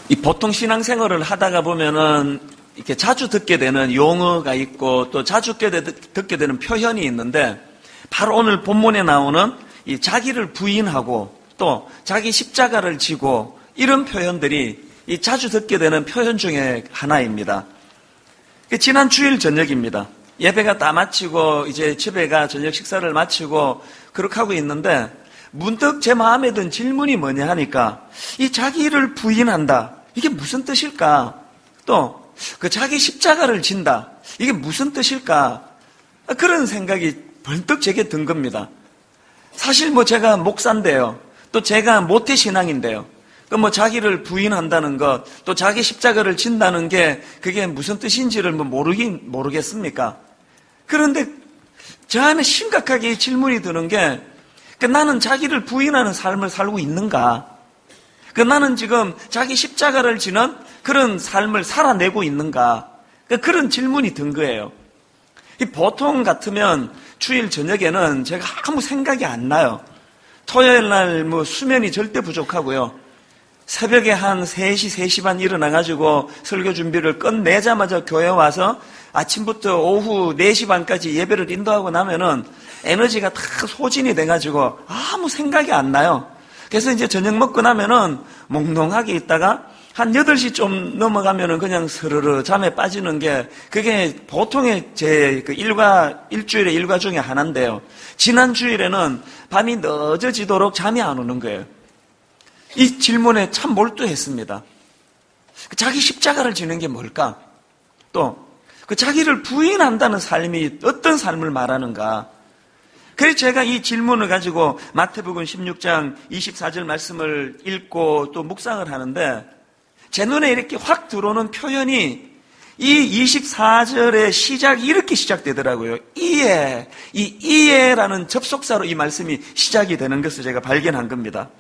이 보통 신앙생활을 하다가 보면은 이렇게 자주 듣게 되는 용어가 있고 또 자주 듣게 되는 표현이 있는데, 바로 오늘 본문에 나오는 이 자기를 부인하고 또 자기 십자가를 지고 이런 표현들이 이 자주 듣게 되는 표현 중에 하나입니다. 지난 주일 저녁입니다. 예배가 다 마치고 이제 집에 가 저녁 식사를 마치고 그렇게 하고 있는데, 문득 제 마음에 든 질문이 뭐냐 하니까, 이 자기를 부인한다, 이게 무슨 뜻일까? 또 그 자기 십자가를 진다, 이게 무슨 뜻일까? 그런 생각이 번뜩 제게 든 겁니다. 사실 제가 목사인데요, 또 제가 모태신앙인데요, 자기를 부인한다는 것, 또 자기 십자가를 진다는 게 그게 무슨 뜻인지를 모르겠습니까? 그런데 저 안에 심각하게 질문이 드는 게, 나는 자기를 부인하는 삶을 살고 있는가? 나는 지금 자기 십자가를 지는 그런 삶을 살아내고 있는가? 그런 질문이 든 거예요. 보통 같으면 주일 저녁에는 제가 아무 생각이 안 나요. 토요일 날 수면이 절대 부족하고요. 새벽에 한 3시, 3시 반 일어나가지고 설교 준비를 끝내자마자 교회 와서 아침부터 오후 4시 반까지 예배를 인도하고 나면은 에너지가 다 소진이 돼가지고 아무 생각이 안 나요. 그래서 이제 저녁 먹고 나면은 몽롱하게 있다가 한 8시 좀 넘어가면은 그냥 스르르 잠에 빠지는 게, 그게 보통의 제 일주일의 일과 중에 하나인데요. 지난 주일에는 밤이 늦어지도록 잠이 안 오는 거예요. 이 질문에 참 몰두했습니다. 자기 십자가를 지는 게 뭘까? 또 그 자기를 부인한다는 삶이 어떤 삶을 말하는가? 그래서 제가 이 질문을 가지고 마태복음 16장 24절 말씀을 읽고 또 묵상을 하는데, 제 눈에 이렇게 확 들어오는 표현이 이 24절의 시작이 이렇게 시작되더라고요. 이에라는 접속사로 이 말씀이 시작이 되는 것을 제가 발견한 겁니다.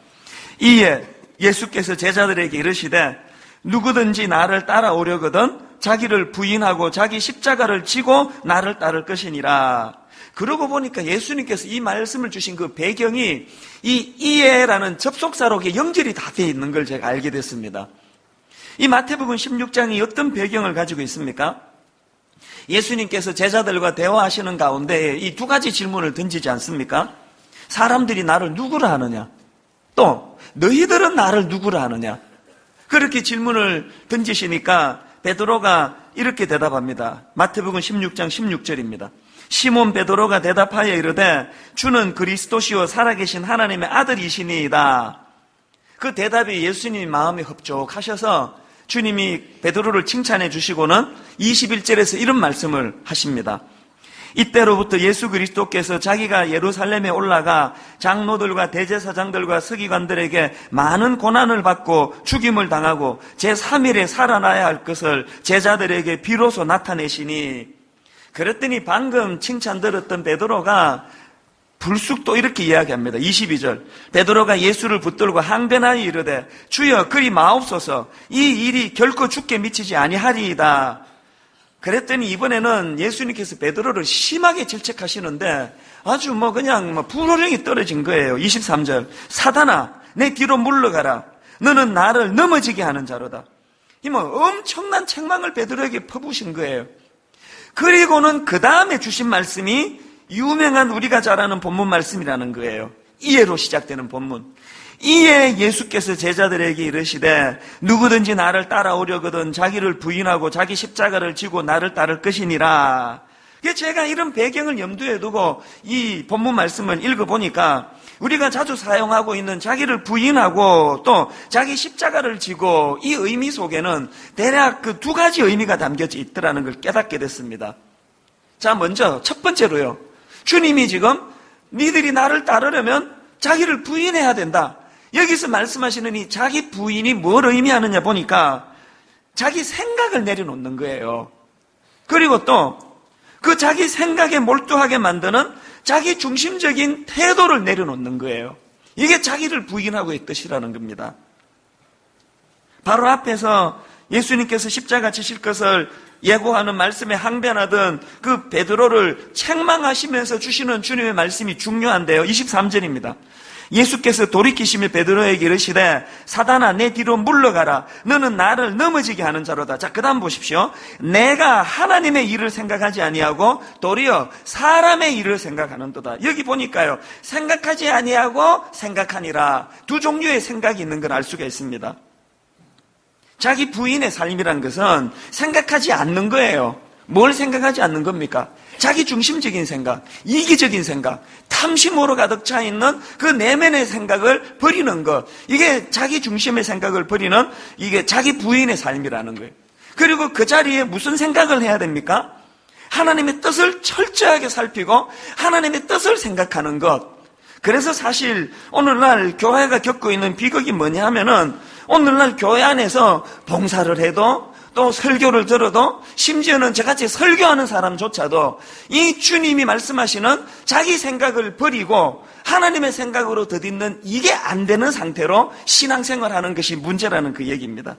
이에 예수께서 제자들에게 이르시되, 누구든지 나를 따라오려거든 자기를 부인하고 자기 십자가를 지고 나를 따를 것이니라. 그러고 보니까 예수님께서 이 말씀을 주신 그 배경이 이 이에라는 접속사로 연결이 다 되어 있는 걸 제가 알게 됐습니다. 이 마태복음 16장이 어떤 배경을 가지고 있습니까? 예수님께서 제자들과 대화하시는 가운데 이 두 가지 질문을 던지지 않습니까? 사람들이 나를 누구라 하느냐? 또 너희들은 나를 누구라 하느냐? 그렇게 질문을 던지시니까 베드로가 이렇게 대답합니다. 마태복음 16장 16절입니다. 시몬 베드로가 대답하여 이르되 주는 그리스도시요 살아계신 하나님의 아들이시니이다. 그 대답이 예수님 마음에 흡족하셔서 주님이 베드로를 칭찬해 주시고는 21절에서 이런 말씀을 하십니다. 이때로부터 예수 그리스도께서 자기가 예루살렘에 올라가 장로들과 대제사장들과 서기관들에게 많은 고난을 받고 죽임을 당하고 제3일에 살아나야 할 것을 제자들에게 비로소 나타내시니, 그랬더니 방금 칭찬 들었던 베드로가 불쑥 또 이렇게 이야기합니다. 22절. 베드로가 예수를 붙들고 항변하여 이르되 주여 그리 마옵소서, 이 일이 결코 주께 미치지 아니하리이다. 그랬더니 이번에는 예수님께서 베드로를 심하게 질책하시는데 아주 그냥 불호령이 떨어진 거예요. 23절. 사단아, 내 뒤로 물러가라. 너는 나를 넘어지게 하는 자로다. 이 엄청난 책망을 베드로에게 퍼부으신 거예요. 그리고는 그 다음에 주신 말씀이 유명한 우리가 잘 아는 본문 말씀이라는 거예요. 이해로 시작되는 본문. 이에 예수께서 제자들에게 이르시되 누구든지 나를 따라오려거든 자기를 부인하고 자기 십자가를 지고 나를 따를 것이니라. 제가 이런 배경을 염두에 두고 이 본문 말씀을 읽어보니까 우리가 자주 사용하고 있는 자기를 부인하고 또 자기 십자가를 지고, 이 의미 속에는 대략 그 두 가지 의미가 담겨져 있더라는 걸 깨닫게 됐습니다. 자, 먼저 첫 번째로요, 주님이 지금 니들이 나를 따르려면 자기를 부인해야 된다. 여기서 말씀하시는 이 자기 부인이 뭘 의미하느냐 보니까 자기 생각을 내려놓는 거예요. 그리고 또 그 자기 생각에 몰두하게 만드는 자기 중심적인 태도를 내려놓는 거예요. 이게 자기를 부인하고 있는 뜻이라는 겁니다. 바로 앞에서 예수님께서 십자가 지실 것을 예고하는 말씀에 항변하던 그 베드로를 책망하시면서 주시는 주님의 말씀이 중요한데요. 23절입니다. 예수께서 돌이키시며 베드로에게 이르시되 사단아 내 뒤로 물러가라. 너는 나를 넘어지게 하는 자로다. 자, 그 다음 보십시오. 내가 하나님의 일을 생각하지 아니하고 도리어 사람의 일을 생각하는도다. 여기 보니까요, 생각하지 아니하고 생각하니라. 두 종류의 생각이 있는 걸 알 수가 있습니다. 자기 부인의 삶이란 것은 생각하지 않는 거예요. 뭘 생각하지 않는 겁니까? 자기 중심적인 생각, 이기적인 생각, 탐심으로 가득 차 있는 그 내면의 생각을 버리는 것. 이게 자기 중심의 생각을 버리는, 이게 자기 부인의 삶이라는 거예요. 그리고 그 자리에 무슨 생각을 해야 됩니까? 하나님의 뜻을 철저하게 살피고 하나님의 뜻을 생각하는 것. 그래서 사실 오늘날 교회가 겪고 있는 비극이 뭐냐 하면은, 오늘날 교회 안에서 봉사를 해도 또 설교를 들어도, 심지어는 저같이 설교하는 사람조차도 이 주님이 말씀하시는 자기 생각을 버리고 하나님의 생각으로 덧잇는 이게 안 되는 상태로 신앙생활하는 것이 문제라는 그 얘기입니다.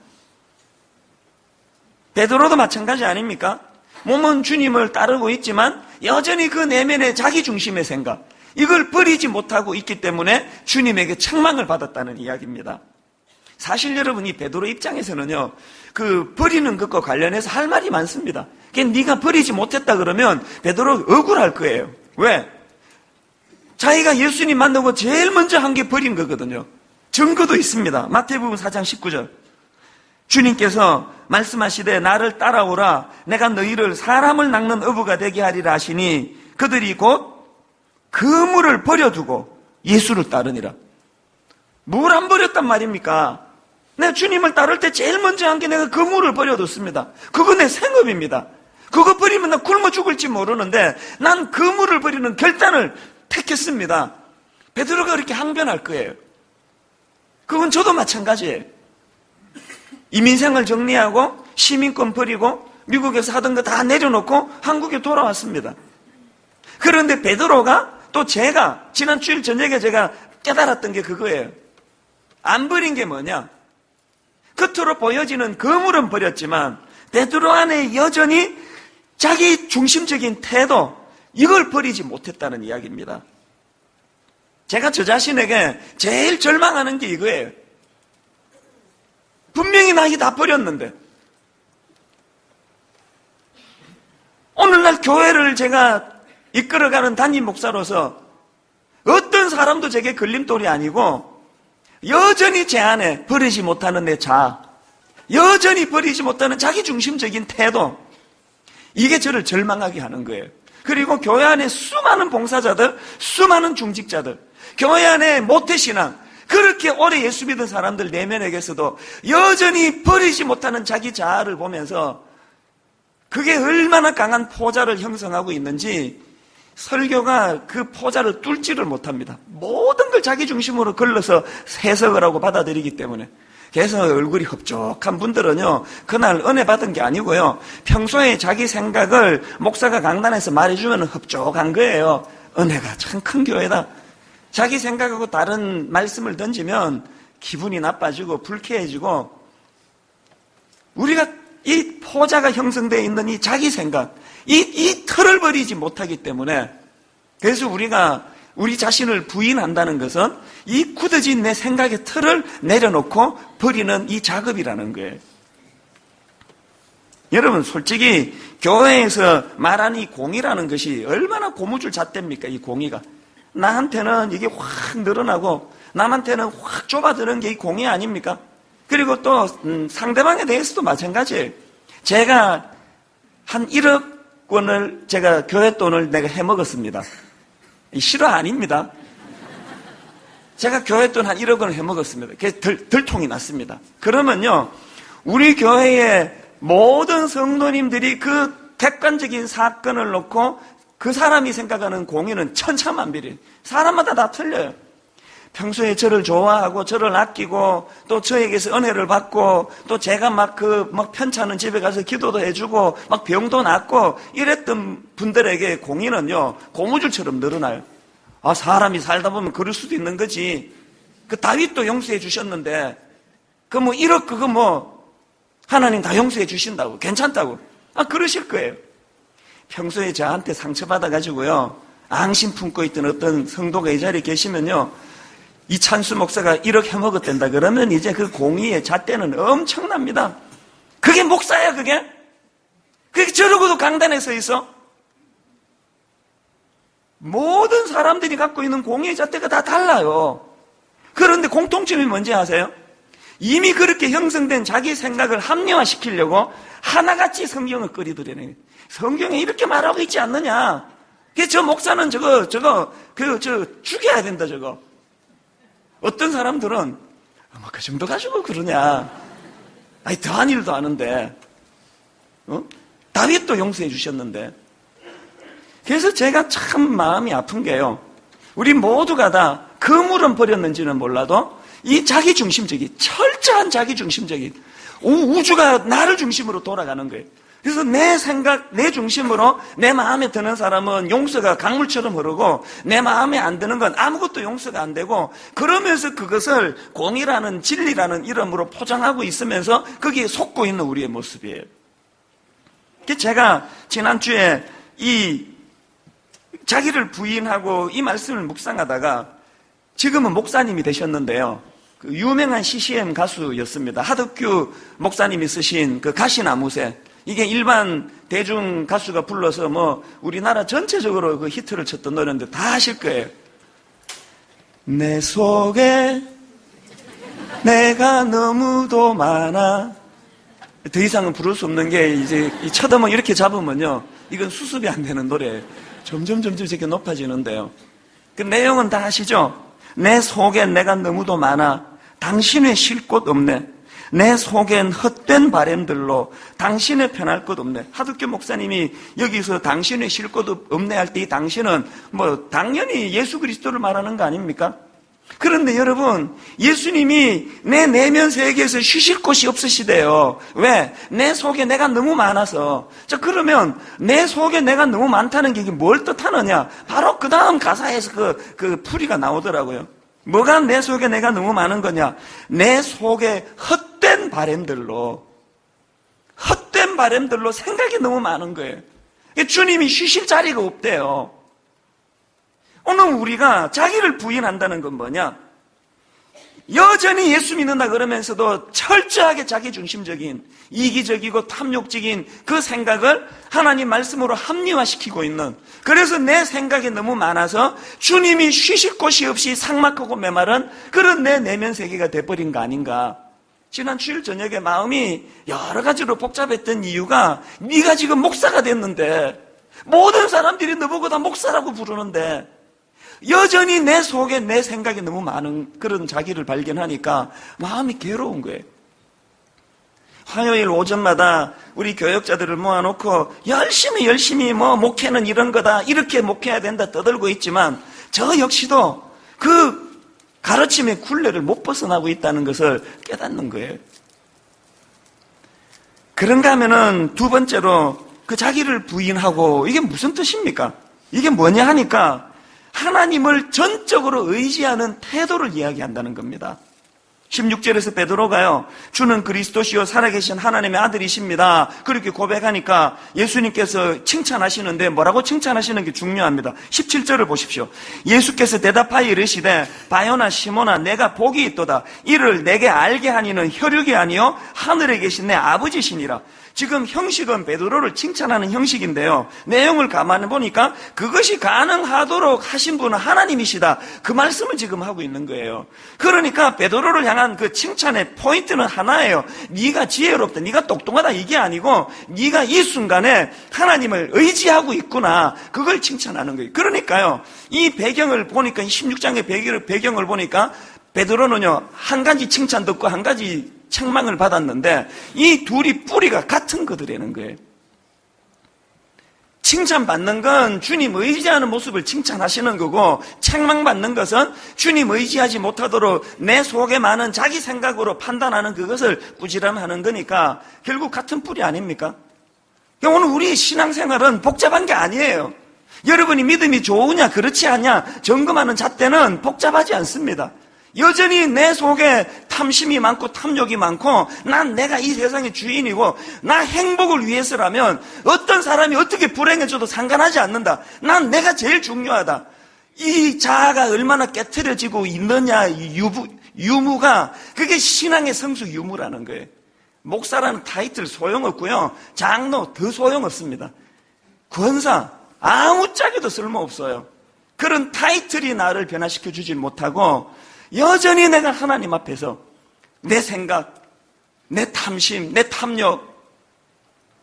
베드로도 마찬가지 아닙니까? 몸은 주님을 따르고 있지만 여전히 그 내면의 자기 중심의 생각, 이걸 버리지 못하고 있기 때문에 주님에게 책망을 받았다는 이야기입니다. 사실 여러분, 이 베드로 입장에서는요, 그 버리는 것과 관련해서 할 말이 많습니다. 네가 버리지 못했다 그러면 베드로 억울할 거예요. 왜? 자기가 예수님 만나고 제일 먼저 한 게 버린 거거든요. 증거도 있습니다. 마태복음 4장 19절. 주님께서 말씀하시되 나를 따라오라. 내가 너희를 사람을 낚는 어부가 되게 하리라 하시니 그들이 곧 그물을 버려두고 예수를 따르니라. 뭘 안 버렸단 말입니까? 내가 주님을 따를 때 제일 먼저 한 게 내가 그물을 버려뒀습니다. 그거 내 생업입니다. 그거 버리면 나 굶어 죽을지 모르는데 난 그물을 버리는 결단을 택했습니다. 베드로가 그렇게 항변할 거예요. 그건 저도 마찬가지예요. 이민생활 정리하고 시민권 버리고 미국에서 하던 거 다 내려놓고 한국에 돌아왔습니다. 그런데 베드로가, 또 제가 지난 주일 저녁에 제가 깨달았던 게 그거예요. 안 버린 게 뭐냐? 겉으로 보여지는 그물은 버렸지만 베드로 안에 여전히 자기 중심적인 태도, 이걸 버리지 못했다는 이야기입니다. 제가 저 자신에게 제일 절망하는 게 이거예요. 분명히 나 이게 다 버렸는데, 오늘날 교회를 제가 이끌어가는 담임 목사로서 어떤 사람도 제게 걸림돌이 아니고 여전히 제 안에 버리지 못하는 내 자아, 여전히 버리지 못하는 자기 중심적인 태도, 이게 저를 절망하게 하는 거예요. 그리고 교회 안에 수많은 봉사자들, 수많은 중직자들, 교회 안에 모태신앙, 그렇게 오래 예수 믿은 사람들 내면에게서도 여전히 버리지 못하는 자기 자아를 보면서 그게 얼마나 강한 포자를 형성하고 있는지 설교가 그 포자를 뚫지를 못합니다. 모든 걸 자기 중심으로 걸러서 해석을 하고 받아들이기 때문에. 그래서 얼굴이 흡족한 분들은요, 그날 은혜 받은 게 아니고요, 평소에 자기 생각을 목사가 강단에서 말해주면 흡족한 거예요. 은혜가 참 큰 교회다. 자기 생각하고 다른 말씀을 던지면 기분이 나빠지고 불쾌해지고, 우리가 이 포자가 형성되어 있는 이 자기 생각, 이 틀을 버리지 못하기 때문에, 그래서 우리가 우리 자신을 부인한다는 것은 이 굳어진 내 생각의 틀을 내려놓고 버리는 이 작업이라는 거예요. 여러분, 솔직히 교회에서 말하는 이 공의라는 것이 얼마나 고무줄 잣대입니까? 이 공의가 나한테는 이게 확 늘어나고 남한테는 확 좁아드는 게 이 공의 아닙니까? 그리고 또 상대방에 대해서도 마찬가지예요. 제가 한 1억 원을, 제가 교회 돈을 내가 해먹었습니다. 실화 아닙니다. 제가 교회 돈 한 1억 원을 해먹었습니다. 그래서 들통이 났습니다. 그러면요, 우리 교회의 모든 성도님들이 그 객관적인 사건을 놓고 그 사람이 생각하는 공의는 천차만별이에요. 사람마다 다 틀려요. 평소에 저를 좋아하고 저를 아끼고 또 저에게서 은혜를 받고 또 제가 막 편찮은 집에 가서 기도도 해주고 막 병도 낫고 이랬던 분들에게 공의는요, 고무줄처럼 늘어나요. 아, 사람이 살다 보면 그럴 수도 있는 거지. 그 다윗도 용서해 주셨는데 그 1억 그거 하나님 다 용서해 주신다고, 괜찮다고. 아, 그러실 거예요. 평소에 저한테 상처받아가지고요, 앙심 품고 있던 어떤 성도가 이 자리에 계시면요, 이찬수 목사가 1억 해먹었댄다 그러면 이제 그 공의의 잣대는 엄청납니다. 그게 목사야, 그게? 그게 저러고도 강단에 서 있어? 모든 사람들이 갖고 있는 공의의 잣대가 다 달라요. 그런데 공통점이 뭔지 아세요? 이미 그렇게 형성된 자기 생각을 합리화시키려고 하나같이 성경을 끓이더래요. 성경에 이렇게 말하고 있지 않느냐? 저 목사는 죽여야 된다, 저거. 어떤 사람들은, 그 정도 가지고 그러냐. 아니, 더한 일도 아는데. 다윗도 용서해 주셨는데. 그래서 제가 참 마음이 아픈 게요. 우리 모두가 다 그물은 버렸는지는 몰라도 이 자기중심적인, 철저한 자기중심적인 우주가 나를 중심으로 돌아가는 거예요. 그래서 내 생각, 내 중심으로 내 마음에 드는 사람은 용서가 강물처럼 흐르고 내 마음에 안 드는 건 아무것도 용서가 안 되고 그러면서 그것을 공의라는 진리라는 이름으로 포장하고 있으면서 거기에 속고 있는 우리의 모습이에요. 제가 지난주에 이 자기를 부인하고 이 말씀을 묵상하다가 지금은 목사님이 되셨는데요. 그 유명한 CCM 가수였습니다. 하덕규 목사님이 쓰신 그 가시나무새. 이게 일반 대중 가수가 불러서 우리나라 전체적으로 그 히트를 쳤던 노래인데 다 아실 거예요. 내 속에 내가 너무도 많아. 더 이상은 부를 수 없는 게 이제 쳐다만 이렇게 잡으면요. 이건 수습이 안 되는 노래예요. 점점 이렇게 높아지는데요. 그 내용은 다 아시죠? 내 속엔 내가 너무도 많아. 당신의 쉴 곳 없네. 내 속엔 헛된 바램들로 당신의 편할 것 없네. 하덕규 목사님이 여기서 당신의 쉴 곳 없네 할 때 이 당신은 당연히 예수 그리스도를 말하는 거 아닙니까? 그런데 여러분, 예수님이 내 내면 세계에서 쉬실 곳이 없으시대요. 왜? 내 속에 내가 너무 많아서. 자, 그러면 내 속에 내가 너무 많다는 게 이게 뭘 뜻하느냐? 바로 그 다음 가사에서 그 풀이가 나오더라고요. 뭐가 내 속에 내가 너무 많은 거냐? 내 속에 헛된 바램들로 생각이 너무 많은 거예요. 주님이 쉬실 자리가 없대요. 오늘 우리가 자기를 부인한다는 건 뭐냐? 여전히 예수 믿는다 그러면서도 철저하게 자기중심적인, 이기적이고 탐욕적인 그 생각을 하나님 말씀으로 합리화시키고 있는, 그래서 내 생각이 너무 많아서 주님이 쉬실 곳이 없이 삭막하고 메마른 그런 내 내면 세계가 돼버린 거 아닌가. 지난 주일 저녁에 마음이 여러 가지로 복잡했던 이유가 네가 지금 목사가 됐는데 모든 사람들이 너보고 다 목사라고 부르는데 여전히 내 속에 내 생각이 너무 많은 그런 자기를 발견하니까 마음이 괴로운 거예요. 화요일 오전마다 우리 교역자들을 모아놓고 열심히 목회는 이런 거다, 이렇게 목회해야 된다 떠들고 있지만 저 역시도 그 가르침의 굴레를 못 벗어나고 있다는 것을 깨닫는 거예요. 그런가 하면은 두 번째로 그 자기를 부인하고 이게 무슨 뜻입니까? 이게 뭐냐 하니까 하나님을 전적으로 의지하는 태도를 이야기한다는 겁니다. 16절에서 베드로가요, 주는 그리스도시요 살아계신 하나님의 아들이십니다. 그렇게 고백하니까 예수님께서 칭찬하시는데 뭐라고 칭찬하시는 게 중요합니다. 17절을 보십시오. 예수께서 대답하여 이르시되 바요나 시몬아 내가 복이 있도다. 이를 내게 알게 하니는 혈육이 아니요 하늘에 계신 내 아버지시니라. 지금 형식은 베드로를 칭찬하는 형식인데요. 내용을 가만히 보니까 그것이 가능하도록 하신 분은 하나님이시다. 그 말씀을 지금 하고 있는 거예요. 그러니까 베드로를 향한 그 칭찬의 포인트는 하나예요. 네가 지혜롭다, 네가 똑똑하다 이게 아니고 네가 이 순간에 하나님을 의지하고 있구나. 그걸 칭찬하는 거예요. 그러니까요. 이 배경을 보니까 16장의 배경을 보니까 베드로는요 한 가지 칭찬 듣고 한 가지 책망을 받았는데 이 둘이 뿌리가 같은 거더라는 거예요. 칭찬받는 건 주님 의지하는 모습을 칭찬하시는 거고 책망받는 것은 주님 의지하지 못하도록 내 속에 많은 자기 생각으로 판단하는 그것을 꾸지람하는 거니까 결국 같은 뿌리 아닙니까? 오늘 우리 신앙생활은 복잡한 게 아니에요. 여러분이 믿음이 좋으냐 그렇지 않냐 점검하는 잣대는 복잡하지 않습니다. 여전히 내 속에 탐심이 많고 탐욕이 많고 난 내가 이 세상의 주인이고 나 행복을 위해서라면 어떤 사람이 어떻게 불행해져도 상관하지 않는다. 난 내가 제일 중요하다. 이 자아가 얼마나 깨트려지고 있느냐, 이 유무가, 그게 신앙의 성수 유무라는 거예요. 목사라는 타이틀 소용없고요. 장로 더 소용없습니다. 권사 아무짝에도 쓸모없어요. 그런 타이틀이 나를 변화시켜 주질 못하고 여전히 내가 하나님 앞에서 내 생각, 내 탐심, 내 탐욕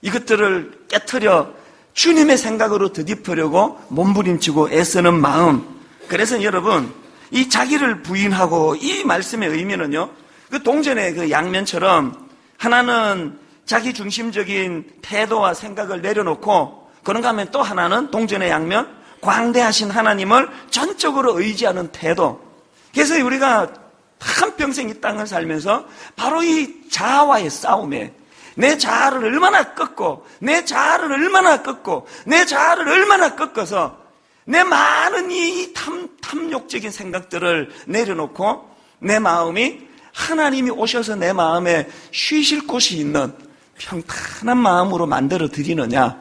이것들을 깨트려 주님의 생각으로 되짚으려고 몸부림치고 애쓰는 마음. 그래서 여러분, 이 자기를 부인하고 이 말씀의 의미는요, 그 동전의 그 양면처럼 하나는 자기 중심적인 태도와 생각을 내려놓고, 그런가 하면 또 하나는 동전의 양면, 광대하신 하나님을 전적으로 의지하는 태도. 그래서 우리가 한평생 이 땅을 살면서 바로 이 자아와의 싸움에 내 자아를 얼마나 꺾고, 내 자아를 얼마나 꺾고, 내 자아를 얼마나 꺾어서 내 많은 이 탐욕적인 생각들을 내려놓고 내 마음이 하나님이 오셔서 내 마음에 쉬실 곳이 있는 평탄한 마음으로 만들어 드리느냐.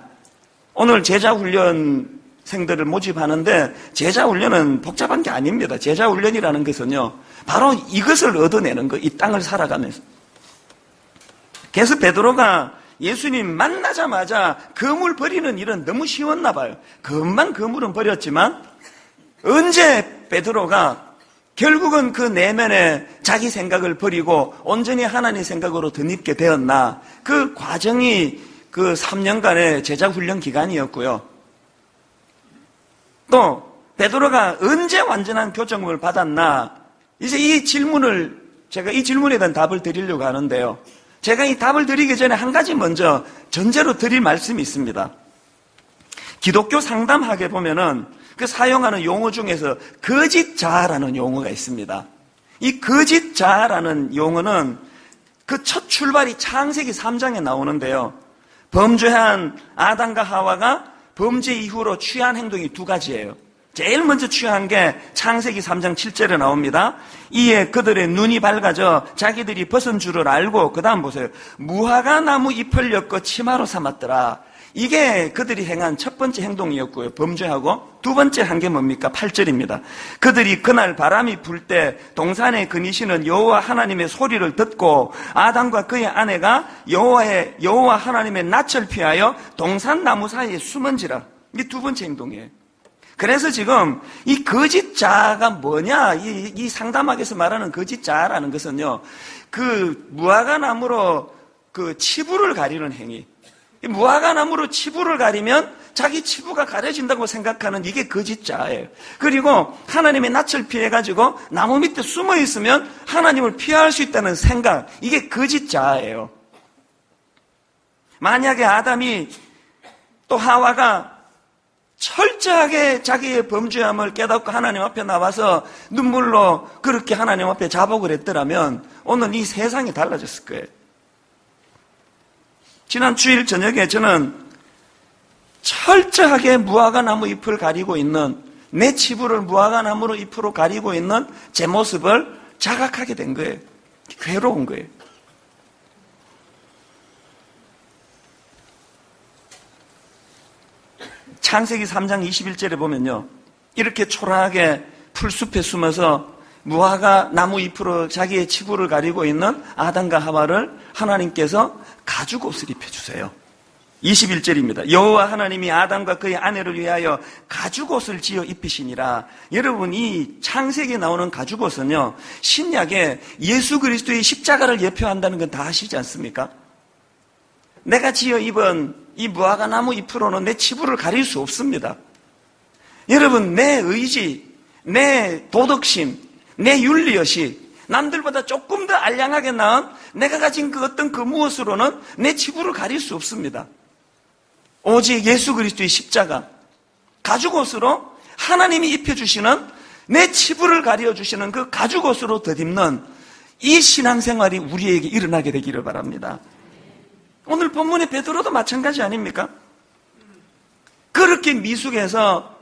오늘 제자훈련생들을 모집하는데 제자훈련은 복잡한 게 아닙니다. 제자훈련이라는 것은요, 바로 이것을 얻어내는 거, 이 땅을 살아가면서. 그래서 베드로가 예수님 만나자마자 그물 버리는 일은 너무 쉬웠나 봐요. 금방 그물은 버렸지만 언제 베드로가 결국은 그 내면에 자기 생각을 버리고 온전히 하나님 생각으로 덧입게 되었나. 그 과정이 그 3년간의 제자훈련 기간이었고요. 또 베드로가 언제 완전한 교정을 받았나. 이제 이 질문을, 제가 이 질문에 대한 답을 드리려고 하는데요, 제가 이 답을 드리기 전에 한 가지 먼저 전제로 드릴 말씀이 있습니다. 기독교 상담학에 보면은 그 사용하는 용어 중에서 거짓 자아라는 용어가 있습니다. 이 거짓 자아라는 용어는 그 첫 출발이 창세기 3장에 나오는데요, 범죄한 아담과 하와가 범죄 이후로 취한 행동이 두 가지예요. 제일 먼저 취한 게 창세기 3장 7절에 나옵니다. 이에 그들의 눈이 밝아져 자기들이 벗은 줄을 알고, 그 다음 보세요. 무화과 나무 잎을 엮어 치마로 삼았더라. 이게 그들이 행한 첫 번째 행동이었고요. 범죄하고. 두 번째 한 게 뭡니까? 8절입니다. 그들이 그날 바람이 불 때 동산에 거니시는 여호와 하나님의 소리를 듣고 아담과 그의 아내가 여호와 하나님의 낯을 피하여 동산 나무 사이에 숨은지라. 이게 두 번째 행동이에요. 그래서 지금 이 거짓 자아가 뭐냐, 이 상담학에서 말하는 거짓 자아라는 것은요, 그 무화과 나무로 그 치부를 가리는 행위. 이 무화과 나무로 치부를 가리면 자기 치부가 가려진다고 생각하는 이게 거짓 자아예요. 그리고 하나님의 낯을 피해가지고 나무 밑에 숨어 있으면 하나님을 피할 수 있다는 생각, 이게 거짓 자아예요. 만약에 아담이 또 하와가 철저하게 자기의 범죄함을 깨닫고 하나님 앞에 나와서 눈물로 그렇게 하나님 앞에 자복을 했더라면 오늘 이 세상이 달라졌을 거예요. 지난 주일 저녁에 저는 철저하게 무화과 나무 잎을 가리고 있는, 내 치부를 무화과 나무로 잎으로 가리고 있는 제 모습을 자각하게 된 거예요. 괴로운 거예요. 창세기 3장 21절에 보면요, 이렇게 초라하게 풀숲에 숨어서 무화과 나무 잎으로 자기의 치부를 가리고 있는 아담과 하와를 하나님께서 가죽옷을 입혀주세요. 21절입니다. 여호와 하나님이 아담과 그의 아내를 위하여 가죽옷을 지어 입히시니라. 여러분, 이 창세기에 나오는 가죽옷은요, 신약에 예수 그리스도의 십자가를 예표한다는 건 다 아시지 않습니까? 내가 지어 입은 이 무화과 나무 잎으로는 내 치부를 가릴 수 없습니다. 여러분, 내 의지, 내 도덕심, 내 윤리의식, 남들보다 조금 더 알량하게 나은 내가 가진 그 어떤 그 무엇으로는 내 치부를 가릴 수 없습니다. 오직 예수 그리스도의 십자가, 가죽옷으로 하나님이 입혀주시는, 내 치부를 가려주시는 그 가죽옷으로 덧입는 이 신앙생활이 우리에게 일어나게 되기를 바랍니다. 오늘 본문의 베드로도 마찬가지 아닙니까? 그렇게 미숙해서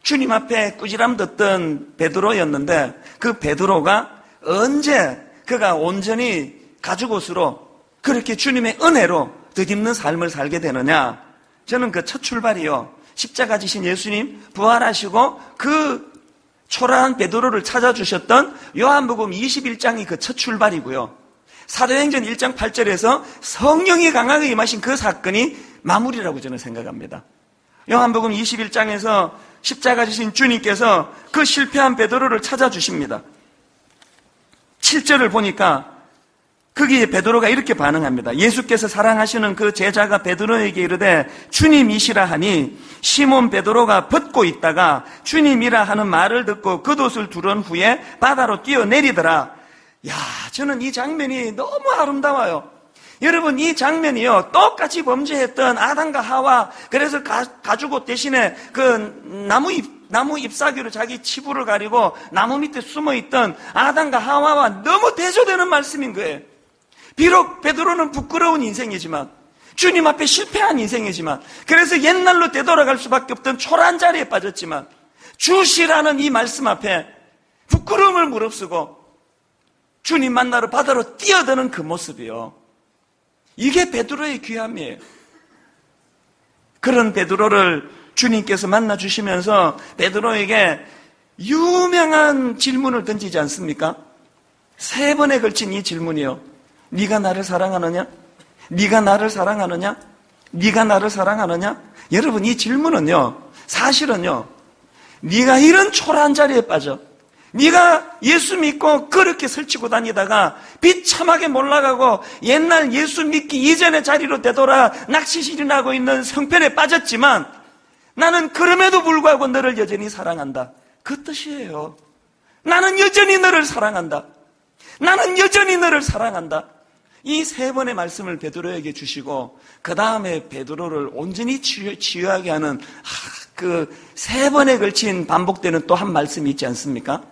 주님 앞에 꾸지람 듣던 베드로였는데, 그 베드로가 언제 그가 온전히 가죽옷으로 그렇게 주님의 은혜로 덧입는 삶을 살게 되느냐? 저는 그 첫 출발이요, 십자가 지신 예수님 부활하시고 그 초라한 베드로를 찾아주셨던 요한복음 21장이 그 첫 출발이고요. 사도행전 1장 8절에서 성령이 강하게 임하신 그 사건이 마무리라고 저는 생각합니다. 요한복음 21장에서 십자가 지신 주님께서 그 실패한 베드로를 찾아주십니다. 7절을 보니까 거기에 베드로가 이렇게 반응합니다. 예수께서 사랑하시는 그 제자가 베드로에게 이르되 주님이시라 하니 시몬 베드로가 벗고 있다가 주님이라 하는 말을 듣고 겉옷을 두른 후에 바다로 뛰어내리더라. 야, 저는 이 장면이 너무 아름다워요. 여러분, 이 장면이요, 똑같이 범죄했던 아담과 하와, 그래서 가죽옷 대신에 그 나무 잎사귀로 자기 치부를 가리고 나무 밑에 숨어있던 아담과 하와와 너무 대조되는 말씀인 거예요. 비록 베드로는 부끄러운 인생이지만, 주님 앞에 실패한 인생이지만, 그래서 옛날로 되돌아갈 수밖에 없던 초라한 자리에 빠졌지만, 주시라는 이 말씀 앞에 부끄러움을 무릅쓰고 주님 만나러 바다로 뛰어드는 그 모습이요, 이게 베드로의 귀함이에요. 그런 베드로를 주님께서 만나주시면서 베드로에게 유명한 질문을 던지지 않습니까? 3번에 걸친 이 질문이요, 네가 나를 사랑하느냐? 네가 나를 사랑하느냐? 네가 나를 사랑하느냐? 여러분, 이 질문은요, 사실은요, 네가 이런 초라한 자리에 빠져, 네가 예수 믿고 그렇게 설치고 다니다가 비참하게 몰락하고 옛날 예수 믿기 이전의 자리로 되돌아 낚시질이 나고 있는 성편에 빠졌지만 나는 그럼에도 불구하고 너를 여전히 사랑한다, 그 뜻이에요. 나는 여전히 너를 사랑한다. 나는 여전히 너를 사랑한다. 이 3번의 말씀을 베드로에게 주시고 그 다음에 베드로를 온전히 치유하게 하는 그 3번에 걸친 반복되는 또 한 말씀이 있지 않습니까?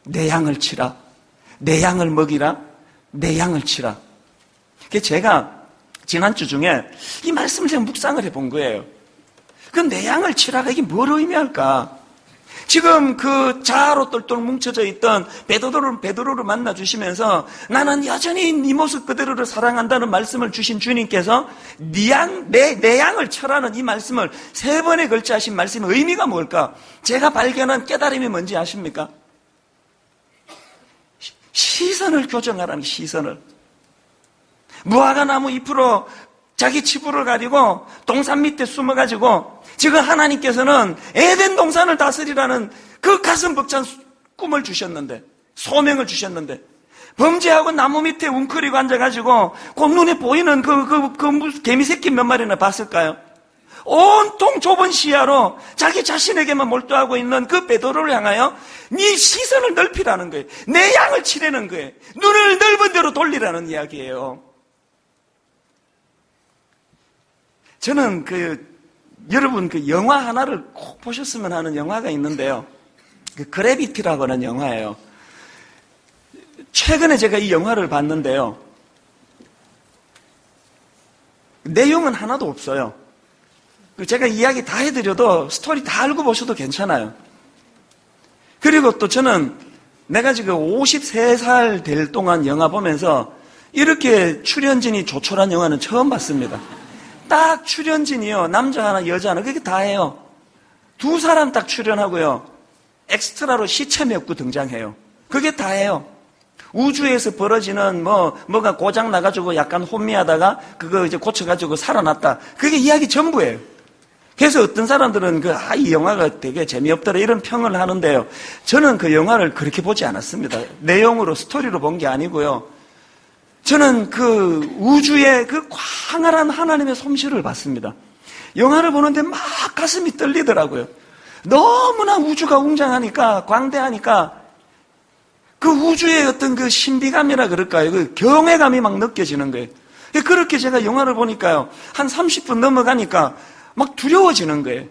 내 양을 치라, 내 양을 먹이라, 내 양을 치라. 제가 지난주 중에 이 말씀을 제가 묵상을 해본 거예요. 그 내 양을 치라가 이게 뭘 의미할까? 지금 그 자아로 똘똘 뭉쳐져 있던 베드로를 만나주시면서 나는 여전히 네 모습 그대로를 사랑한다는 말씀을 주신 주님께서 내 양을 쳐라는 이 말씀을 3번에 걸쳐 하신 말씀의 의미가 뭘까? 제가 발견한 깨달음이 뭔지 아십니까? 시선을 교정하라는, 시선을. 무화과 나무 잎으로 자기 치부를 가리고 동산 밑에 숨어가지고 지금 하나님께서는 에덴 동산을 다스리라는 그 가슴 벅찬 꿈을 주셨는데, 소명을 주셨는데, 범죄하고 나무 밑에 웅크리고 앉아가지고 그 눈에 보이는 그 개미 새끼 몇 마리나 봤을까요? 온통 좁은 시야로 자기 자신에게만 몰두하고 있는 그 베드로를 향하여 네 시선을 넓히라는 거예요. 내 양을 치라는 거예요. 눈을 넓은 데로 돌리라는 이야기예요. 저는 여러분 영화 하나를 꼭 보셨으면 하는 영화가 있는데요. 그래비티라고 하는 영화예요. 최근에 제가 이 영화를 봤는데요. 내용은 하나도 없어요. 제가 이야기 다 해드려도 스토리 다 알고 보셔도 괜찮아요. 그리고 또 저는 내가 지금 53살 될 동안 영화 보면서 이렇게 출연진이 조촐한 영화는 처음 봤습니다. 딱 출연진이요, 남자 하나 여자 하나 그게 다예요. 2사람 딱 출연하고요, 엑스트라로 시체 몇 구 등장해요. 그게 다예요. 우주에서 벌어지는 뭐가 고장 나가지고 약간 혼미하다가 그거 이제 고쳐가지고 살아났다, 그게 이야기 전부예요. 그래서 어떤 사람들은 이 영화가 되게 재미없더라 이런 평을 하는데요, 저는 그 영화를 그렇게 보지 않았습니다. 내용으로 스토리로 본 게 아니고요, 저는 그 우주의 그 광활한 하나님의 솜씨를 봤습니다. 영화를 보는데 막 가슴이 떨리더라고요. 너무나 우주가 웅장하니까, 광대하니까 그 우주의 어떤 그 신비감이라 그럴까요? 그 경외감이 막 느껴지는 거예요. 그렇게 제가 영화를 보니까요, 한 30분 넘어가니까 막 두려워지는 거예요.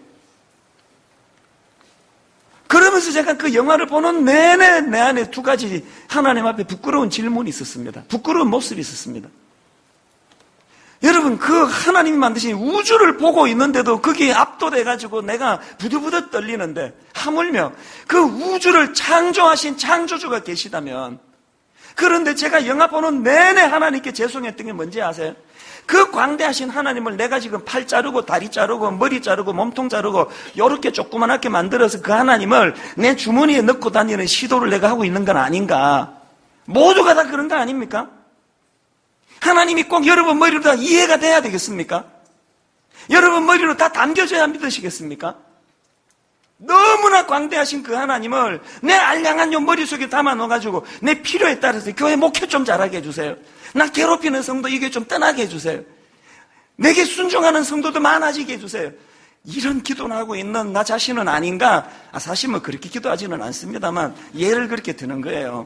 그러면서 제가 그 영화를 보는 내내 내 안에 2가지 하나님 앞에 부끄러운 질문이 있었습니다. 부끄러운 모습이 있었습니다. 여러분, 그 하나님이 만드신 우주를 보고 있는데도 거기에 압도돼가지고 내가 부들부들 떨리는데, 하물며 그 우주를 창조하신 창조주가 계시다면, 그런데 제가 영화 보는 내내 하나님께 죄송했던 게 뭔지 아세요? 그 광대하신 하나님을 내가 지금 팔 자르고 다리 자르고 머리 자르고 몸통 자르고 요렇게 조그만하게 만들어서 그 하나님을 내 주머니에 넣고 다니는 시도를 내가 하고 있는 건 아닌가? 모두가 다 그런 거 아닙니까? 하나님이 꼭 여러분 머리로 다 이해가 돼야 되겠습니까? 여러분 머리로 다 담겨져야 믿으시겠습니까? 너무나 광대하신 그 하나님을 내 알량한 요 머릿속에 담아놓아가지고 내 필요에 따라서 교회 목회 좀 잘하게 해주세요. 나 괴롭히는 성도 이게 좀 떠나게 해주세요. 내게 순종하는 성도도 많아지게 해주세요. 이런 기도를 하고 있는 나 자신은 아닌가? 사실 뭐 그렇게 기도하지는 않습니다만 예를 그렇게 드는 거예요.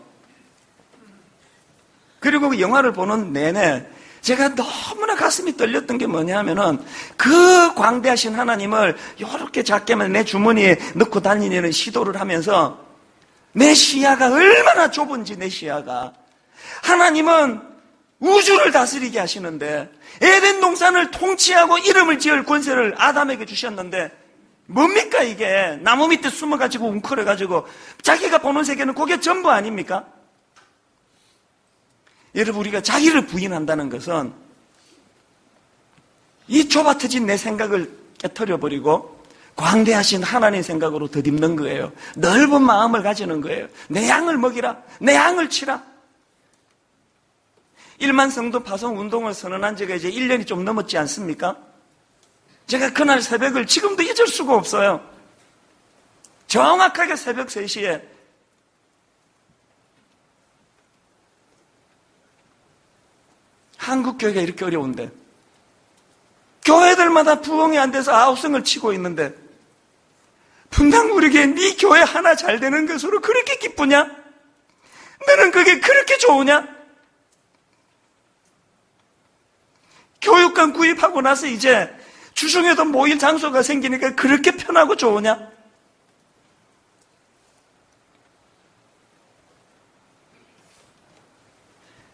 그리고 그 영화를 보는 내내 제가 너무나 가슴이 떨렸던 게 뭐냐면은 그 광대하신 하나님을 이렇게 작게만 내 주머니에 넣고 다니는 시도를 하면서 내 시야가 얼마나 좁은지 내 시야가. 하나님은 우주를 다스리게 하시는데 에덴 동산을 통치하고 이름을 지을 권세를 아담에게 주셨는데 뭡니까 이게? 나무 밑에 숨어가지고 웅크려가지고 자기가 보는 세계는 그게 전부 아닙니까? 여러분 우리가 자기를 부인한다는 것은 이 좁아터진 내 생각을 깨트려버리고 광대하신 하나님의 생각으로 덧입는 거예요. 넓은 마음을 가지는 거예요. 내 양을 먹이라. 내 양을 치라. 1만 성도 파송 운동을 선언한 지가 이제 1년이 좀 넘었지 않습니까? 제가 그날 새벽을 지금도 잊을 수가 없어요. 정확하게 새벽 3시에 한국교회가 이렇게 어려운데 교회들마다 부흥이 안 돼서 아우성을 치고 있는데 분당 우리에게 네 교회 하나 잘 되는 것으로 그렇게 기쁘냐? 너는 그게 그렇게 좋으냐? 교육관 구입하고 나서 이제 주중에도 모일 장소가 생기니까 그렇게 편하고 좋으냐?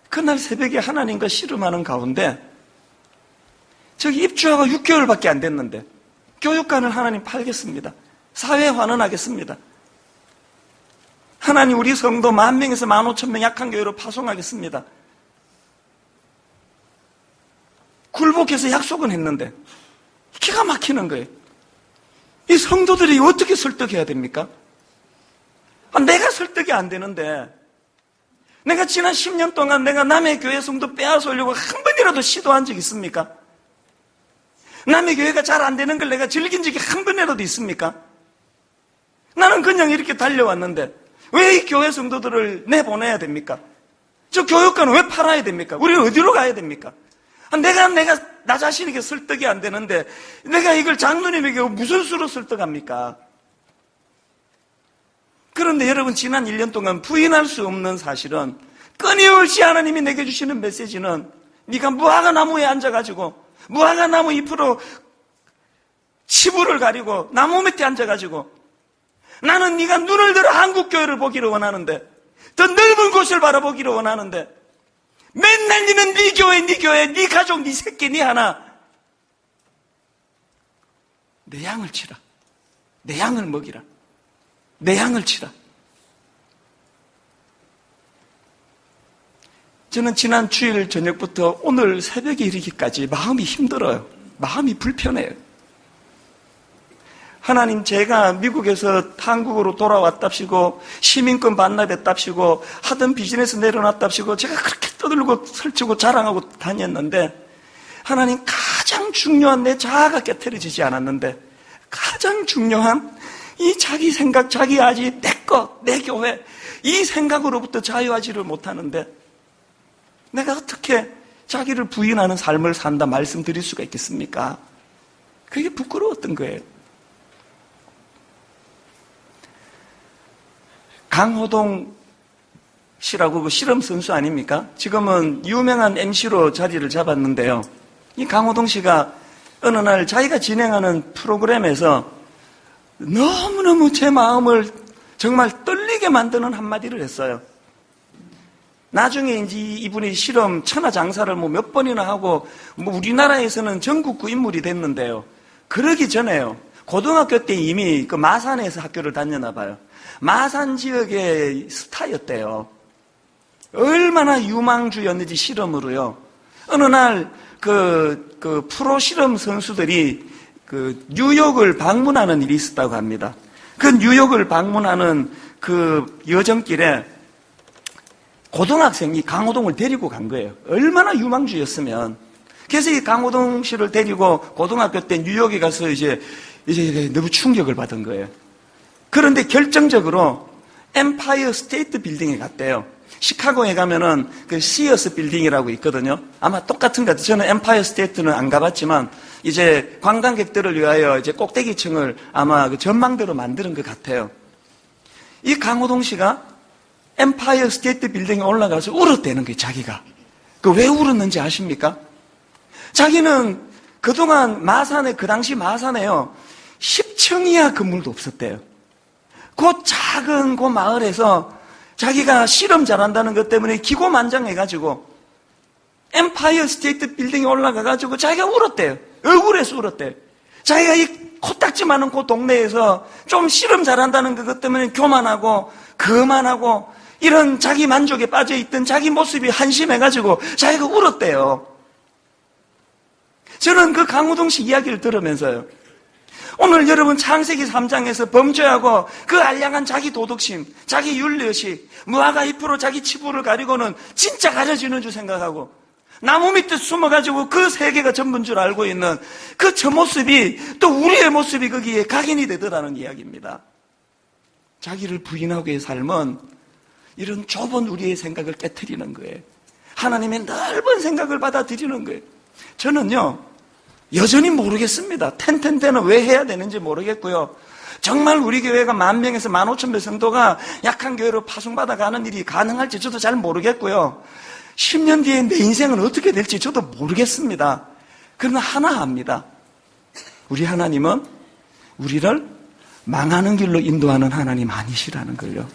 그날 새벽에 하나님과 씨름하는 가운데 저기 입주하고 6개월밖에 안 됐는데 교육관을 하나님 팔겠습니다. 사회에 환원하겠습니다. 하나님 우리 성도 10,000명에서 15,000명 약한 교회로 파송하겠습니다. 굴복해서 약속은 했는데 기가 막히는 거예요. 이 성도들이 어떻게 설득해야 됩니까? 내가 설득이 안 되는데 내가 지난 10년 동안 내가 남의 교회 성도 빼앗으려고 한 번이라도 시도한 적 있습니까? 남의 교회가 잘 안 되는 걸 내가 즐긴 적이 한 번이라도 있습니까? 나는 그냥 이렇게 달려왔는데 왜 이 교회 성도들을 내보내야 됩니까? 저 교육관은 왜 팔아야 됩니까? 우리는 어디로 가야 됩니까? 내가 나 자신에게 설득이 안 되는데 내가 이걸 장로님에게 무슨 수로 설득합니까? 그런데 여러분 지난 1년 동안 부인할 수 없는 사실은 끊임없이 하나님이 내게 주시는 메시지는 네가 무화과 나무에 앉아가지고 무화과 나무 잎으로 치부를 가리고 나무 밑에 앉아가지고 나는 네가 눈을 들어 한국교회를 보기를 원하는데 더 넓은 곳을 바라보기를 원하는데 맨날 너는 네 교회, 네 가족, 네 새끼, 네 하나 내 양을 치라. 내 양을 먹이라. 내 양을 치라. 저는 지난 주일 저녁부터 오늘 새벽에 이르기까지 마음이 힘들어요. 마음이 불편해요. 하나님 제가 미국에서 한국으로 돌아왔답시고 시민권 반납했답시고 하던 비즈니스 내려놨답시고 제가 그렇게 떠들고 설치고 자랑하고 다녔는데 하나님 가장 중요한 내 자아가 깨트려지지 않았는데 가장 중요한 이 자기 생각, 자기 아지, 내 것, 내 교회 이 생각으로부터 자유하지를 못하는데 내가 어떻게 자기를 부인하는 삶을 산다 말씀드릴 수가 있겠습니까? 그게 부끄러웠던 거예요. 강호동 씨라고 그 실험 선수 아닙니까? 지금은 유명한 MC로 자리를 잡았는데요. 이 강호동 씨가 어느 날 자기가 진행하는 프로그램에서 너무너무 제 마음을 정말 떨리게 만드는 한마디를 했어요. 나중에 이제 이분이 실험 천하장사를 몇 번이나 하고 우리나라에서는 전국구 인물이 됐는데요. 그러기 전에요. 고등학교 때 이미 그 마산에서 학교를 다녔나 봐요. 마산 지역의 스타였대요. 얼마나 유망주였는지 실험으로요. 어느 날 프로 실험 선수들이 뉴욕을 방문하는 일이 있었다고 합니다. 그 뉴욕을 방문하는 그 여정길에 고등학생이 강호동을 데리고 간 거예요. 얼마나 유망주였으면. 그래서 이 강호동 씨를 데리고 고등학교 때 뉴욕에 가서 이제 너무 충격을 받은 거예요. 그런데 결정적으로 엠파이어 스테이트 빌딩에 갔대요. 시카고에 가면은 그 시어스 빌딩이라고 있거든요. 아마 똑같은 것 같아요. 저는 엠파이어 스테이트는 안 가봤지만 이제 관광객들을 위하여 이제 꼭대기층을 아마 그 전망대로 만드는 것 같아요. 이 강호동 씨가 엠파이어 스테이트 빌딩에 올라가서 울었대는 거예요, 자기가. 왜 울었는지 아십니까? 자기는 그동안 마산에, 그 당시 마산에요, 10층 이하 건물도 없었대요. 그 작은 그 마을에서 자기가 실험 잘한다는 것 때문에 기고만장해가지고 엠파이어 스테이트 빌딩에 올라가가지고 자기가 울었대요. 억울해서 울었대요. 자기가 이 코딱지만한 그 동네에서 좀 실험 잘한다는 것 때문에 교만하고 거만하고 이런 자기 만족에 빠져있던 자기 모습이 한심해가지고 자기가 울었대요. 저는 그 강호동 씨 이야기를 들으면서요, 오늘 여러분 창세기 3장에서 범죄하고 그 알량한 자기 도덕심, 자기 윤리의식, 무화과 잎으로 자기 치부를 가리고는 진짜 가려지는 줄 생각하고 나무 밑에 숨어가지고 그 세계가 전부인 줄 알고 있는 그 저 모습이 또 우리의 모습이 거기에 각인이 되더라는 이야기입니다. 자기를 부인하고의 삶은 이런 좁은 우리의 생각을 깨트리는 거예요. 하나님의 넓은 생각을 받아들이는 거예요. 저는요, 여전히 모르겠습니다. 텐텐텐은 왜 해야 되는지 모르겠고요. 정말 우리 교회가 10,000명에서 15,000명 정도가 약한 교회로 파송받아가는 일이 가능할지 저도 잘 모르겠고요. 10년 뒤에 내 인생은 어떻게 될지 저도 모르겠습니다. 그러나 하나 압니다. 우리 하나님은 우리를 망하는 길로 인도하는 하나님 아니시라는 걸요.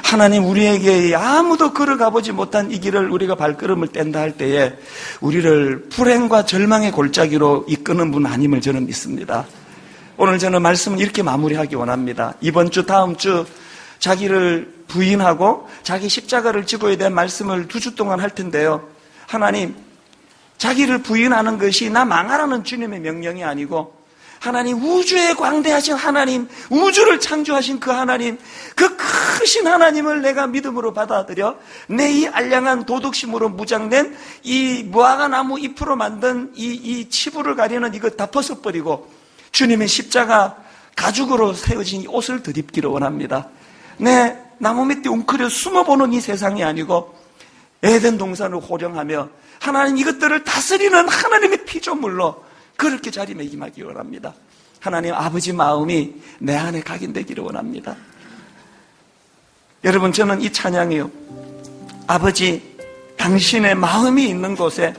하나님 우리에게 아무도 걸어가보지 못한 이 길을 우리가 발걸음을 뗀다 할 때에 우리를 불행과 절망의 골짜기로 이끄는 분 아님을 저는 믿습니다. 오늘 저는 말씀을 이렇게 마무리하기 원합니다. 이번 주, 다음 주 자기를 부인하고 자기 십자가를 지고야 될 말씀을 2주 동안 할 텐데요. 하나님, 자기를 부인하는 것이 나 망하라는 주님의 명령이 아니고 하나님, 우주에 광대하신 하나님, 우주를 창조하신 그 하나님, 그 크신 하나님을 내가 믿음으로 받아들여 내 이 알량한 도덕심으로 무장된 이 무화과 나무 잎으로 만든 이 치부를 가리는 이거 다 벗어버리고 주님의 십자가 가죽으로 세워진 이 옷을 덧입기를 원합니다. 내 나무 밑에 웅크려 숨어보는 이 세상이 아니고 에덴 동산을 호령하며 하나님 이것들을 다스리는 하나님의 피조물로 그렇게 자리매김하기 원합니다. 하나님 아버지 마음이 내 안에 각인되기를 원합니다. 여러분, 저는 이 찬양이요, 아버지 당신의 마음이 있는 곳에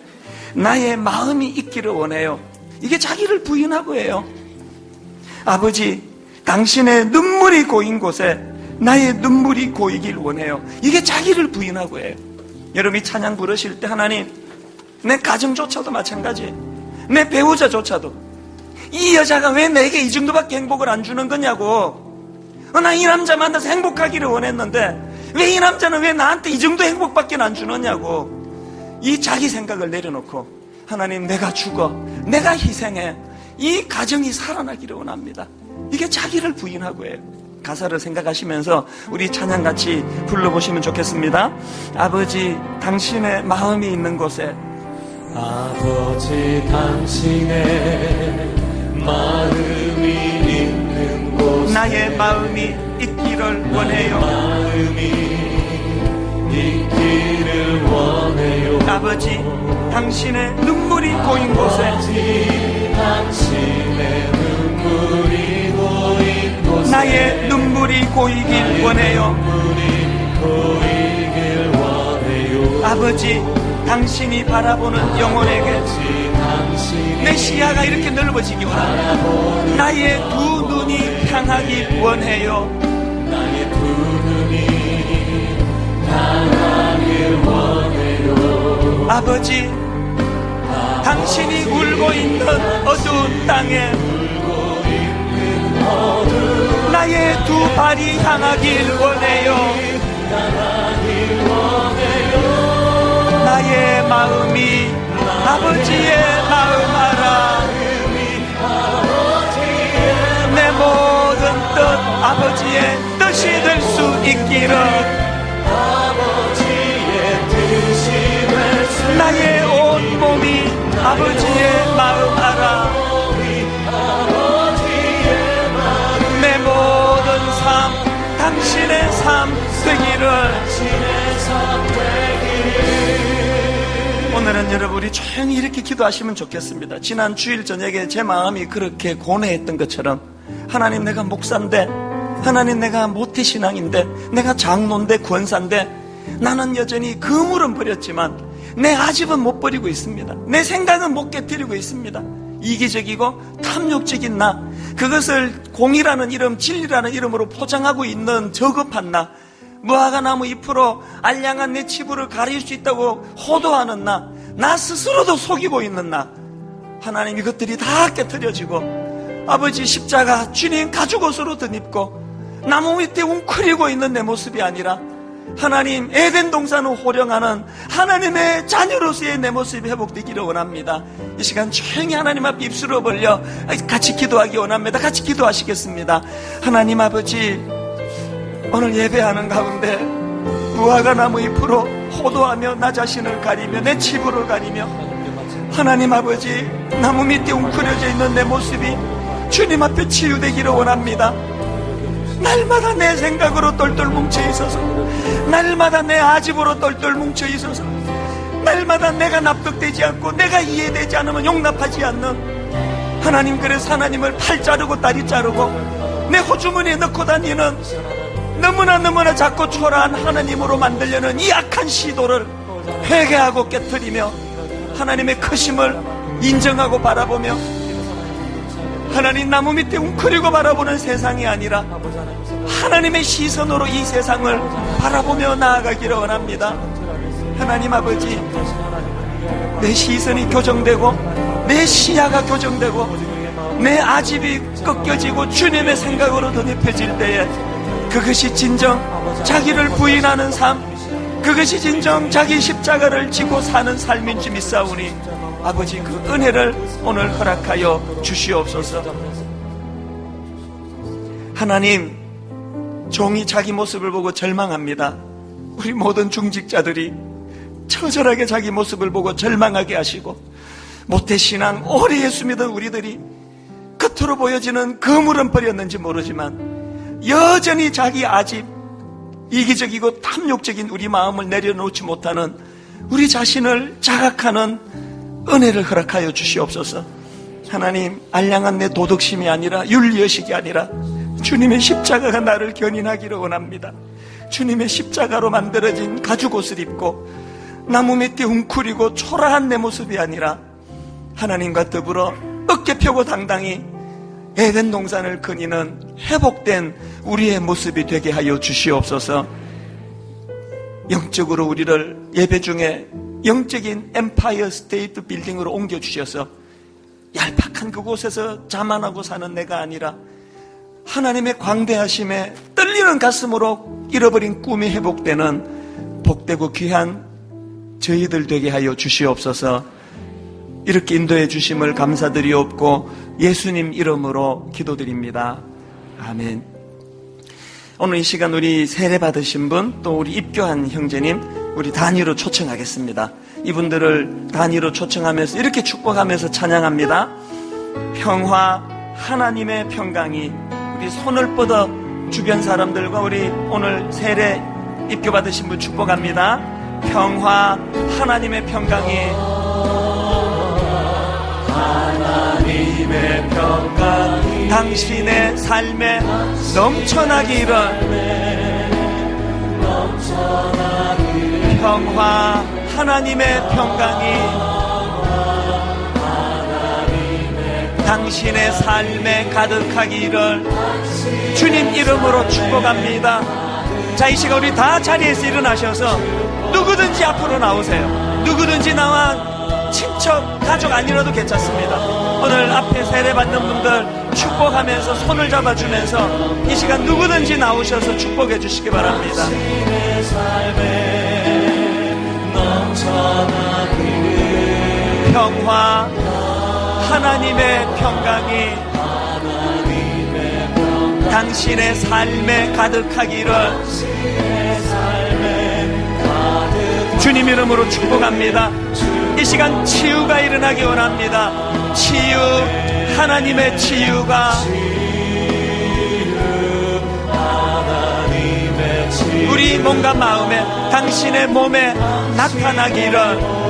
나의 마음이 있기를 원해요. 이게 자기를 부인하고 해요. 아버지 당신의 눈물이 고인 곳에 나의 눈물이 고이길 원해요. 이게 자기를 부인하고 해요. 여러분, 이 찬양 부르실 때 하나님, 내 가정조차도 마찬가지예요. 내 배우자조차도 이 여자가 왜 내게 이 정도밖에 행복을 안 주는 거냐고, 나 이 남자 만나서 행복하기를 원했는데 왜 이 남자는 왜 나한테 이 정도 행복밖에 안 주느냐고, 이 자기 생각을 내려놓고 하나님 내가 죽어, 내가 희생해, 이 가정이 살아나기를 원합니다. 이게 자기를 부인하고 해요. 가사를 생각하시면서 우리 찬양 같이 불러보시면 좋겠습니다. 아버지 당신의 마음이 있는 곳에, 아버지 당신의 마음이 있는 곳에 나의 마음이 있기를 원해요. 마음이 있기를 원해요. 아버지 당신의 눈물이 고인 곳에, 아버지 당신의 눈물이 고인 곳에 나의 눈물이 고이길 원해요. 눈물이 고이길 원해요. 아버지 당신이 바라보는 영혼에게 내 시야가 이렇게 넓어지기 원합니다. 나의 두 눈이 향하길 원해요. 나의 두 눈이 향하길 원해요. 아버지 당신이 울고 있는 어두운 땅에 나의 두 발이 향하길 원해요. 나의 마음이 아버지의 마음 알아. 내 모든 뜻 아버지의 뜻이 될 수 있기를. 나의 온 몸이 아버지의 마음 알아. 내 모든 삶 당신의 삶 되기를. 오늘은 여러분 우리 조용히 이렇게 기도하시면 좋겠습니다. 지난 주일 저녁에 제 마음이 그렇게 고뇌했던 것처럼, 하나님 내가 목사인데, 하나님 내가 모태신앙인데, 내가 장로인데 권사인데, 나는 여전히 그물은 버렸지만 내 아집은 못 버리고 있습니다. 내 생각은 못 깨뜨리고 있습니다. 이기적이고 탐욕적인 나, 그것을 공이라는 이름, 진리라는 이름으로 포장하고 있는 저급한 나, 무화과나무 잎으로 알량한 내 치부를 가릴 수 있다고 호도하는 나 스스로도 속이고 있는 나, 하나님 이것들이 다 깨트려지고 아버지 십자가 주님 가죽옷으로 덧입고 나무 밑에 웅크리고 있는 내 모습이 아니라 하나님 에덴 동산을 호령하는 하나님의 자녀로서의 내 모습이 회복되기를 원합니다. 이 시간 조용히 하나님 앞에 입술을 벌려 같이 기도하기 원합니다. 같이 기도하시겠습니다. 하나님 아버지, 오늘 예배하는 가운데 무화과나무 잎으로 호도하며 나 자신을 가리며 내 치부를 가리며, 하나님 아버지 나무 밑에 웅크려져 있는 내 모습이 주님 앞에 치유되기를 원합니다. 날마다 내 생각으로 똘똘 뭉쳐 있어서, 날마다 내 아집으로 똘똘 뭉쳐 있어서, 날마다 내가 납득되지 않고 내가 이해되지 않으면 용납하지 않는 하나님, 그래서 하나님을 팔 자르고 다리 자르고 내 호주머니에 넣고 다니는 너무나 작고 초라한 하나님으로 만들려는 이 악한 시도를 회개하고 깨트리며 하나님의 크심을 인정하고 바라보며, 하나님 나무 밑에 웅크리고 바라보는 세상이 아니라 하나님의 시선으로 이 세상을 바라보며 나아가기를 원합니다. 하나님 아버지, 내 시선이 교정되고 내 시야가 교정되고 내 아집이 꺾여지고 주님의 생각으로 덧입혀질 때에 그것이 진정 자기를 부인하는 삶, 그것이 진정 자기 십자가를 지고 사는 삶인 줄 믿사오니 아버지 그 은혜를 오늘 허락하여 주시옵소서. 하나님, 종이 자기 모습을 보고 절망합니다. 우리 모든 중직자들이 처절하게 자기 모습을 보고 절망하게 하시고, 모태신앙 오래 예수 믿은 우리들이 겉으로 보여지는 그물은 버렸는지 모르지만 여전히 자기 아집, 이기적이고 탐욕적인 우리 마음을 내려놓지 못하는 우리 자신을 자각하는 은혜를 허락하여 주시옵소서. 하나님, 알량한 내 도덕심이 아니라 윤리의식이 아니라 주님의 십자가가 나를 견인하기를 원합니다. 주님의 십자가로 만들어진 가죽옷을 입고 나무 밑에 웅크리고 초라한 내 모습이 아니라 하나님과 더불어 어깨 펴고 당당히 에덴 동산을 거니는 회복된 우리의 모습이 되게 하여 주시옵소서. 영적으로 우리를 예배 중에 영적인 엠파이어 스테이트 빌딩으로 옮겨주셔서 얄팍한 그곳에서 자만하고 사는 내가 아니라 하나님의 광대하심에 떨리는 가슴으로 잃어버린 꿈이 회복되는 복되고 귀한 저희들 되게 하여 주시옵소서. 이렇게 인도해 주심을 감사드리옵고 예수님 이름으로 기도드립니다. 아멘. 오늘 이 시간 우리 세례 받으신 분, 또 우리 입교한 형제님, 우리 단위로 초청하겠습니다. 이분들을 단위로 초청하면서 이렇게 축복하면서 찬양합니다. 평화, 하나님의 평강이, 우리 손을 뻗어 주변 사람들과 우리 오늘 세례 입교 받으신 분 축복합니다. 평화, 하나님의 평강이, 하나님의 평강이 당신의 삶에 넘쳐나기를. 평화, 하나님의 평강이 당신의 삶에 가득하기를 주님 이름으로 축복합니다. 자, 이 시간 우리 다 자리에서 일어나셔서 누구든지 앞으로 나오세요. 누구든지 나와 친척, 가족 아니라도 괜찮습니다. 오늘 앞에 세례받는 분들 축복하면서 손을 잡아주면서 이 시간 누구든지 나오셔서 축복해 주시기 바랍니다. 평화, 하나님의 평강이 당신의 삶에 가득하기를 주님 이름으로 축복합니다. 이 시간 치유가 일어나기 원합니다. 치유, 하나님의 치유가 우리 몸과 마음에, 당신의 몸에 나타나기를.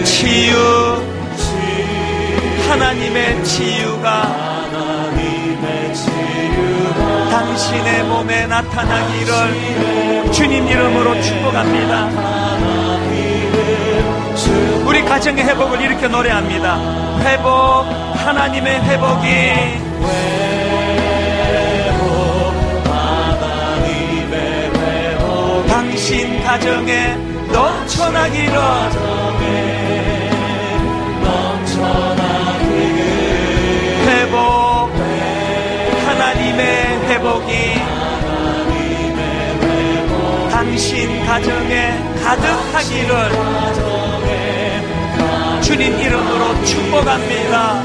치유, 하나님의 치유가 당신의 몸에 나타나기를 주님 이름으로 축복합니다. 우리 가정의 회복을 이렇게 노래합니다. 회복, 하나님의 회복이 당신 가정에 넘쳐나기를. 회복, 하나님의 회복이 당신 가정에 가득하기를 주님 이름으로 축복합니다.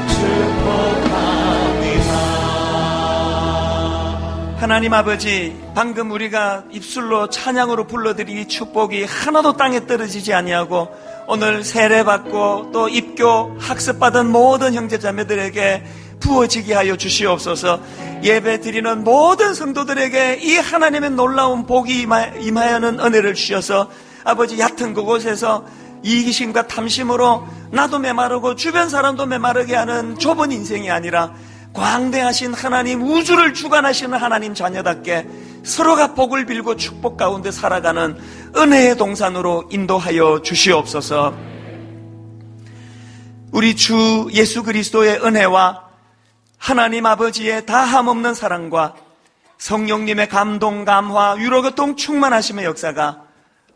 하나님 아버지, 방금 우리가 입술로 찬양으로 불러드린 이 축복이 하나도 땅에 떨어지지 아니하고 오늘 세례받고 또 입교 학습받은 모든 형제자매들에게 부어지게 하여 주시옵소서. 예배 드리는 모든 성도들에게 이 하나님의 놀라운 복이 임하여는 은혜를 주셔서 아버지, 얕은 그곳에서 이기심과 탐심으로 나도 메마르고 주변 사람도 메마르게 하는 좁은 인생이 아니라 광대하신 하나님, 우주를 주관하시는 하나님 자녀답게 서로가 복을 빌고 축복 가운데 살아가는 은혜의 동산으로 인도하여 주시옵소서. 우리 주 예수 그리스도의 은혜와 하나님 아버지의 다함없는 사랑과 성령님의 감동, 감화, 위로교통 충만하심의 역사가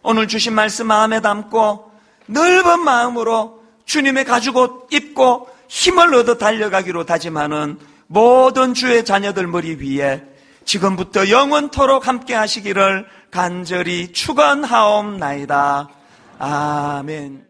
오늘 주신 말씀 마음에 담고 넓은 마음으로 주님의 가죽옷 입고 힘을 얻어 달려가기로 다짐하는 모든 주의 자녀들 머리 위에 지금부터 영원토록 함께 하시기를 간절히 축원하옵나이다. 아멘.